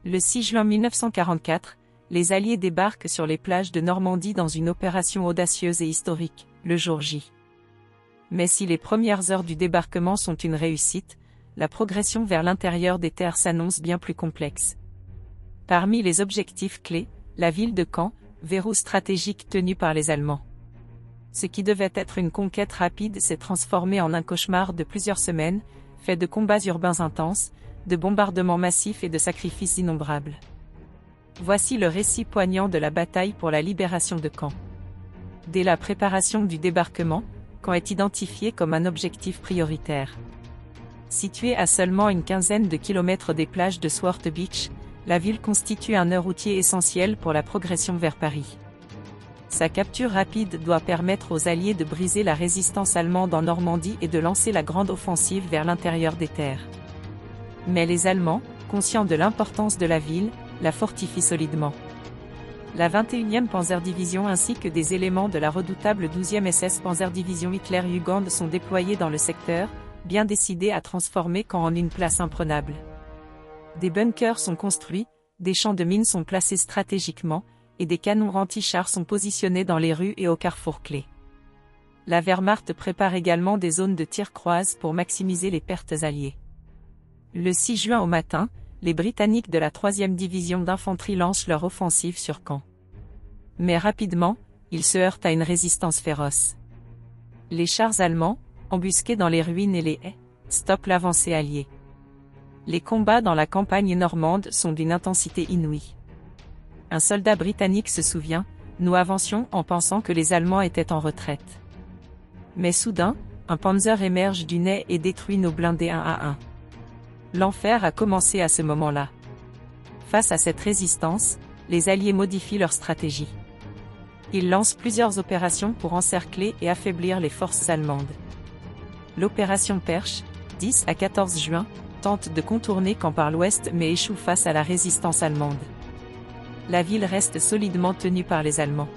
Le 6 juin 1944, les Alliés débarquent sur les plages de Normandie dans une opération audacieuse et historique, le jour J. Mais si les premières heures du débarquement sont une réussite, la progression vers l'intérieur des terres s'annonce bien plus complexe. Parmi les objectifs clés, la ville de Caen, verrou stratégique tenu par les Allemands. Ce qui devait être une conquête rapide s'est transformé en un cauchemar de plusieurs semaines, fait de combats urbains intenses, de bombardements massifs et de sacrifices innombrables. Voici le récit poignant de la bataille pour la libération de Caen. Dès la préparation du débarquement, Caen est identifié comme un objectif prioritaire. Située à seulement une quinzaine de kilomètres des plages de Sword Beach, la ville constitue un nœud routier essentiel pour la progression vers Paris. Sa capture rapide doit permettre aux Alliés de briser la résistance allemande en Normandie et de lancer la grande offensive vers l'intérieur des terres. Mais les Allemands, conscients de l'importance de la ville, la fortifient solidement. La 21e Panzerdivision ainsi que des éléments de la redoutable 12e SS Panzerdivision Hitler-Jugend sont déployés dans le secteur, bien décidés à transformer Caen en une place imprenable. Des bunkers sont construits, des champs de mines sont placés stratégiquement, et des canons anti-chars sont positionnés dans les rues et aux carrefours clés. La Wehrmacht prépare également des zones de tir croise pour maximiser les pertes alliées. Le 6 juin au matin, les Britanniques de la 3e division d'infanterie lancent leur offensive sur Caen. Mais rapidement, ils se heurtent à une résistance féroce. Les chars allemands, embusqués dans les ruines et les haies, stoppent l'avancée alliée. Les combats dans la campagne normande sont d'une intensité inouïe. Un soldat britannique se souvient, nous avancions en pensant que les Allemands étaient en retraite. Mais soudain, un Panzer émerge du nez et détruit nos blindés un à un. L'enfer a commencé à ce moment-là. Face à cette résistance, les Alliés modifient leur stratégie. Ils lancent plusieurs opérations pour encercler et affaiblir les forces allemandes. L'opération Perche, 10 à 14 juin, tente de contourner Caen par l'ouest mais échoue face à la résistance allemande. La ville reste solidement tenue par les Allemands.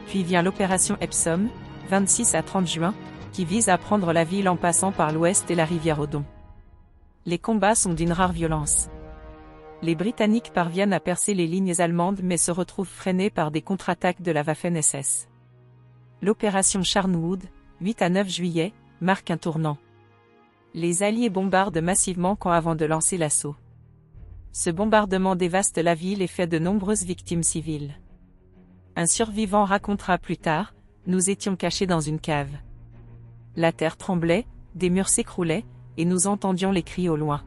Puis vient l'opération Epsom, 26 à 30 juin, qui vise à prendre la ville en passant par l'ouest et la rivière Odon. Les combats sont d'une rare violence. Les Britanniques parviennent à percer les lignes allemandes mais se retrouvent freinés par des contre-attaques de la Waffen-SS. L'opération Charnwood, 8 à 9 juillet, marque un tournant. Les Alliés bombardent massivement Caen avant de lancer l'assaut. Ce bombardement dévaste la ville et fait de nombreuses victimes civiles. Un survivant racontera plus tard, nous étions cachés dans une cave. La terre tremblait, des murs s'écroulaient, et nous entendions les cris au loin.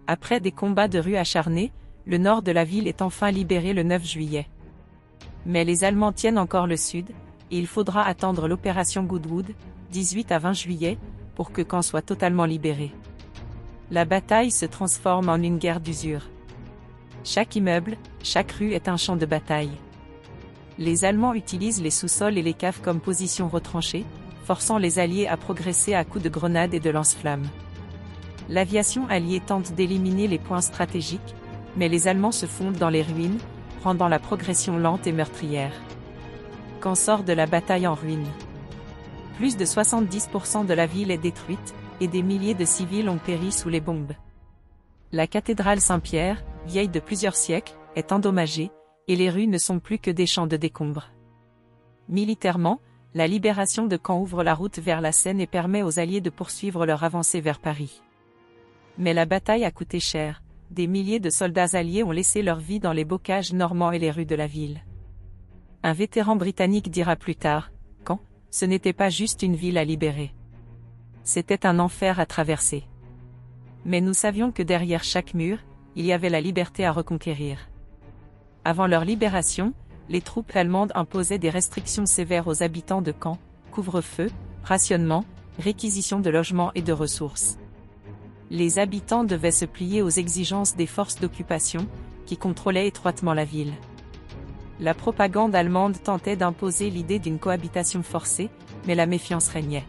Après des combats de rue acharnés, le nord de la ville est enfin libéré le 9 juillet. Mais les Allemands tiennent encore le sud, et il faudra attendre l'opération Goodwood, 18 à 20 juillet, pour que Caen soit totalement libéré. La bataille se transforme en une guerre d'usure. Chaque immeuble, chaque rue est un champ de bataille. Les Allemands utilisent les sous-sols et les caves comme position retranchée, forçant les Alliés à progresser à coups de grenades et de lance-flammes. L'aviation alliée tente d'éliminer les points stratégiques, mais les Allemands se fondent dans les ruines, rendant la progression lente et meurtrière. Caen sort de la bataille en ruine. Plus de 70% de la ville est détruite, et des milliers de civils ont péri sous les bombes. La cathédrale Saint-Pierre, vieille de plusieurs siècles, est endommagée, et les rues ne sont plus que des champs de décombres. Militairement, la libération de Caen ouvre la route vers la Seine et permet aux Alliés de poursuivre leur avancée vers Paris. Mais la bataille a coûté cher, des milliers de soldats alliés ont laissé leur vie dans les bocages normands et les rues de la ville. Un vétéran britannique dira plus tard, Caen, ce n'était pas juste une ville à libérer. C'était un enfer à traverser. Mais nous savions que derrière chaque mur, il y avait la liberté à reconquérir. Avant leur libération, les troupes allemandes imposaient des restrictions sévères aux habitants de Caen, couvre-feu, rationnement, réquisition de logements et de ressources. Les habitants devaient se plier aux exigences des forces d'occupation, qui contrôlaient étroitement la ville. La propagande allemande tentait d'imposer l'idée d'une cohabitation forcée, mais la méfiance régnait.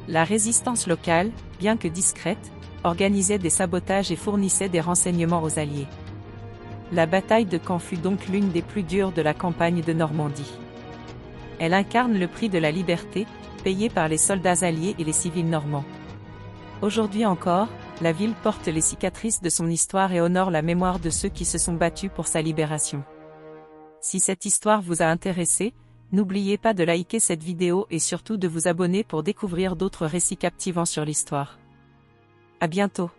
La résistance locale, bien que discrète, organisait des sabotages et fournissait des renseignements aux Alliés. La bataille de Caen fut donc l'une des plus dures de la campagne de Normandie. Elle incarne le prix de la liberté, payé par les soldats alliés et les civils normands. Aujourd'hui encore, La ville porte les cicatrices de son histoire et honore la mémoire de ceux qui se sont battus pour sa libération. Si cette histoire vous a intéressé, n'oubliez pas de liker cette vidéo et surtout de vous abonner pour découvrir d'autres récits captivants sur l'histoire. À bientôt.